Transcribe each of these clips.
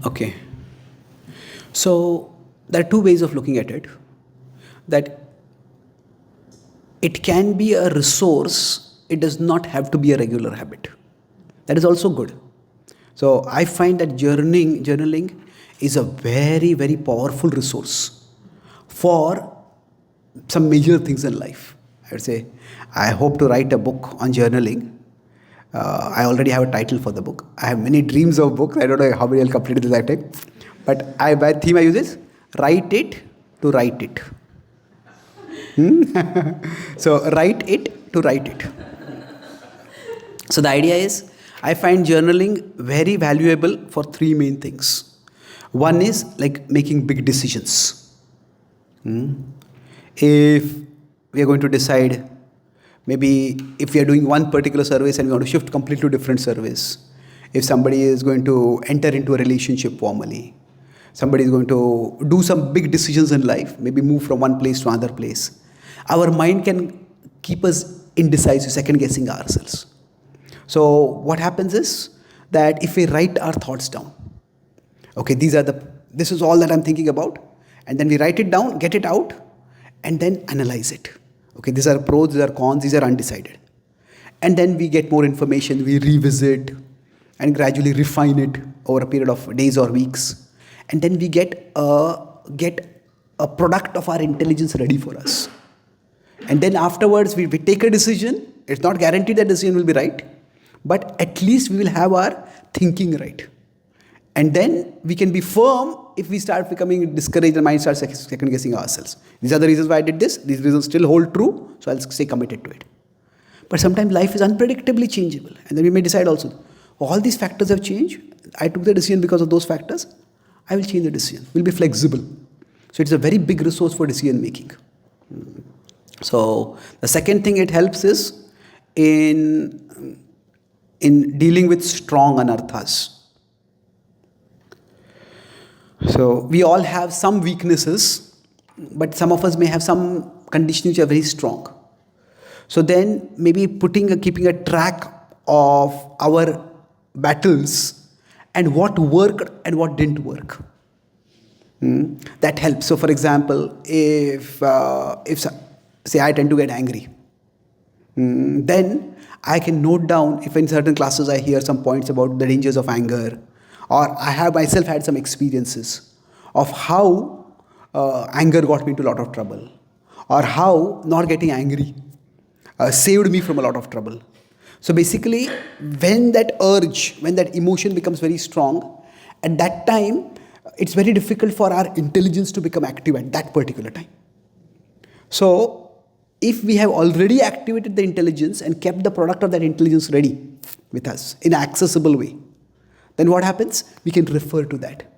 Okay. So there are two ways of looking at it. That it can be a resource, it does not have to be a regular habit. That is also good. So I find that journaling is a very, very powerful resource for some major things in life. I would say, I hope to write a book on journaling. I already have a title for the book. I have many dreams of books. I don't know how many I'll complete this lifetime. But my theme I use is write it to write it. So write it to write it. So the idea is, I find journaling very valuable for three main things. One is like making big decisions. If we are going to decide, maybe if we are doing one particular service and we want to shift completely to different service, if somebody is going to enter into a relationship formally, somebody is going to do some big decisions in life, maybe move from one place to another place, our mind can keep us indecisive, second guessing ourselves. So what happens is that if we write our thoughts down, okay, this is all that I'm thinking about, and then we write it down, get it out, and then analyze it. Okay, these are pros, these are cons, these are undecided. And then we get more information, we revisit and gradually refine it over a period of days or weeks. And then we get a product of our intelligence ready for us. And then afterwards we take a decision. It's not guaranteed that decision will be right, but at least we will have our thinking right. And then we can be firm if we start becoming discouraged and mind starts second guessing ourselves. These are the reasons why I did this. These reasons still hold true, so I'll stay committed to it. But sometimes life is unpredictably changeable. And then we may decide also, all these factors have changed. I took the decision because of those factors. I will change the decision. We'll be flexible. So it's a very big resource for decision making. So the second thing it helps is in dealing with strong anarthas. So we all have some weaknesses, but some of us may have some conditions which are very strong. So then maybe keeping a track of our battles and what worked and what didn't work. That helps. So for example, if say I tend to get angry, then I can note down if in certain classes I hear some points about the dangers of anger, or I have myself had some experiences of how anger got me into a lot of trouble, or how not getting angry saved me from a lot of trouble. So basically, when that urge, when that emotion becomes very strong, at that time, it's very difficult for our intelligence to become active at that particular time. So if we have already activated the intelligence and kept the product of that intelligence ready with us in an accessible way, then what happens? We can refer to that.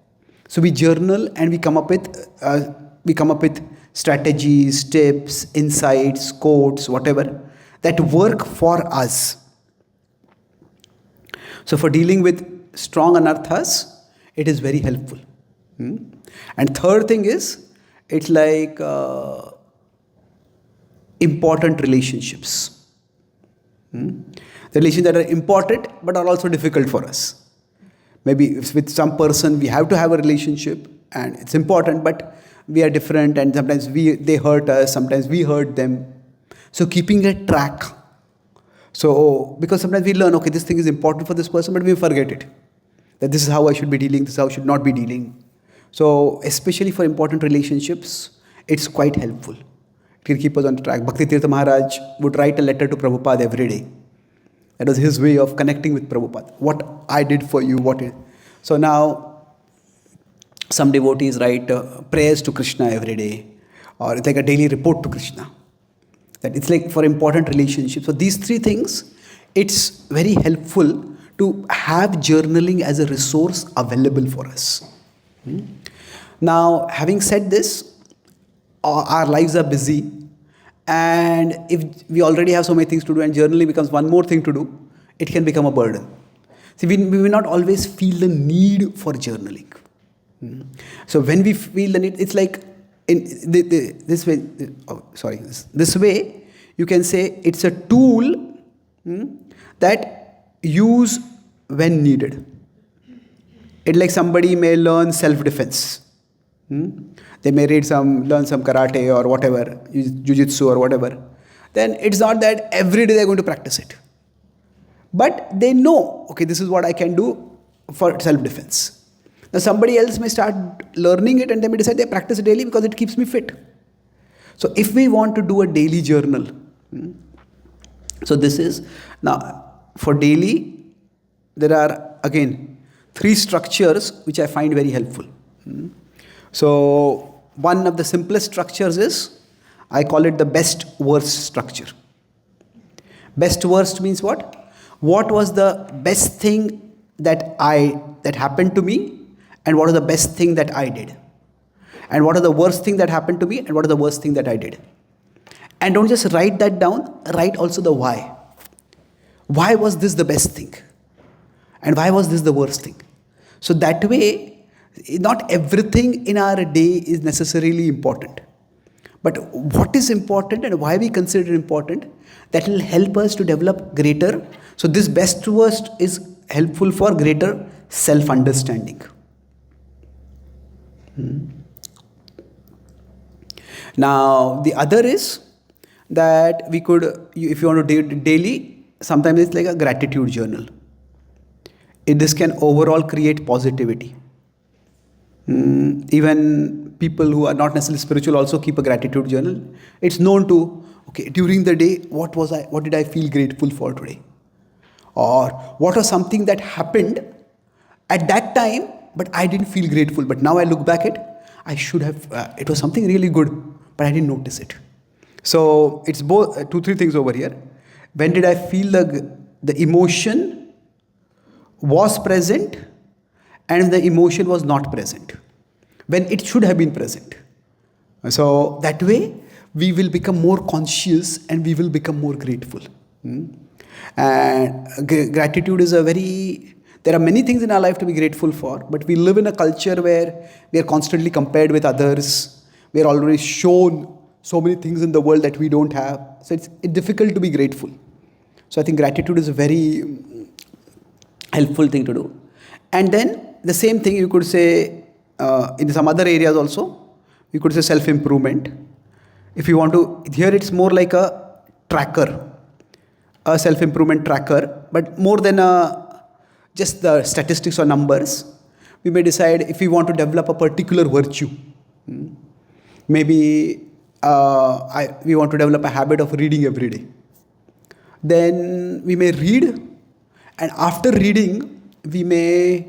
So we journal and we come up with strategies, tips, insights, quotes, whatever that work for us. So for dealing with strong anarthas, it is very helpful. And third thing is, it's like important relationships. The relations that are important but are also difficult for us. Maybe with some person we have to have a relationship and it's important, but we are different and sometimes they hurt us, sometimes we hurt them. So keeping a track. So because sometimes we learn, okay, this thing is important for this person, but we forget it. That this is how I should be dealing, this is how I should not be dealing. So especially for important relationships, it's quite helpful. It can keep us on track. Bhakti Tirtha Maharaj would write a letter to Prabhupada every day. That was his way of connecting with Prabhupada. What I did for you, So now, some devotees write prayers to Krishna every day. Or it's like a daily report to Krishna. That it's like for important relationships. So these three things, it's very helpful to have journaling as a resource available for us. Now, having said this, our lives are busy. And if we already have so many things to do and journaling becomes one more thing to do, it can become a burden. See, we will not always feel the need for journaling. So when we feel the need, it's like in this way. This way, you can say it's a tool that use when needed. It's like somebody may learn self-defense. Hmm? They may learn some karate or whatever, jiu-jitsu or whatever. Then it's not that every day they're going to practice it. But they know, okay, this is what I can do for self-defense. Now somebody else may start learning it and they may decide they practice it daily because it keeps me fit. So if we want to do a daily journal, so this is, now for daily, there are again 3 structures which I find very helpful. So one of the simplest structures is, I call it the best worst structure. Best worst means what? What was the best thing that happened to me, and what is the best thing that I did? And what are the worst thing that happened to me, and what are the worst thing that I did? And don't just write that down, write also the why. Why was this the best thing? And why was this the worst thing? So that way, not everything in our day is necessarily important. But what is important and why we consider it important, that will help us to develop greater. So this best worst is helpful for greater self-understanding. Now the other is that we could, if you want to do it daily, sometimes it's like a gratitude journal. This can overall create positivity. Even people who are not necessarily spiritual also keep a gratitude journal. It's known to, okay, during the day, what did I feel grateful for today? Or what was something that happened at that time, but I didn't feel grateful. But now I look back at, I should have, it was something really good, but I didn't notice it. So it's both 2-3 things over here. When did I feel the emotion was present and the emotion was not present, when it should have been present. So that way we will become more conscious and we will become more grateful. And gratitude is there are many things in our life to be grateful for, but we live in a culture where we are constantly compared with others. We are already shown so many things in the world that we don't have. So it's difficult to be grateful. So I think gratitude is a very helpful thing to do. And then the same thing you could say in some other areas also. You could say self-improvement. If you want to, here it's more like a tracker, a self-improvement tracker, but more than just the statistics or numbers. We may decide if we want to develop a particular virtue. Maybe we want to develop a habit of reading every day. Then we may read, and after reading, we may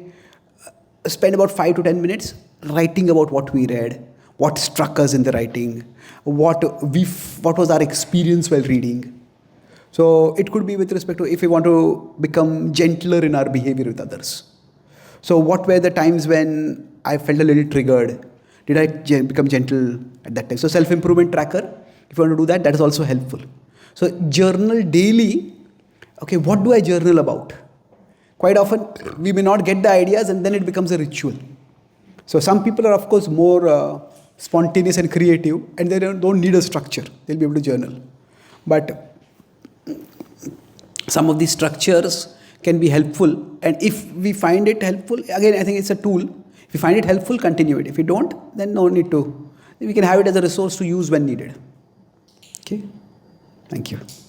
spend about 5 to 10 minutes writing about what we read, what struck us in the writing, what was our experience while reading. So it could be with respect to if we want to become gentler in our behavior with others. So what were the times when I felt a little triggered? Did I become gentle at that time? So self-improvement tracker, if you want to do that, that is also helpful. So journal daily. Okay, what do I journal about? Quite often we may not get the ideas and then it becomes a ritual. So some people are of course more spontaneous and creative and they don't need a structure. They'll be able to journal. But some of these structures can be helpful, and if we find it helpful, again I think it's a tool. If you find it helpful, continue it. If you don't, then no need to. We can have it as a resource to use when needed. Okay, thank you.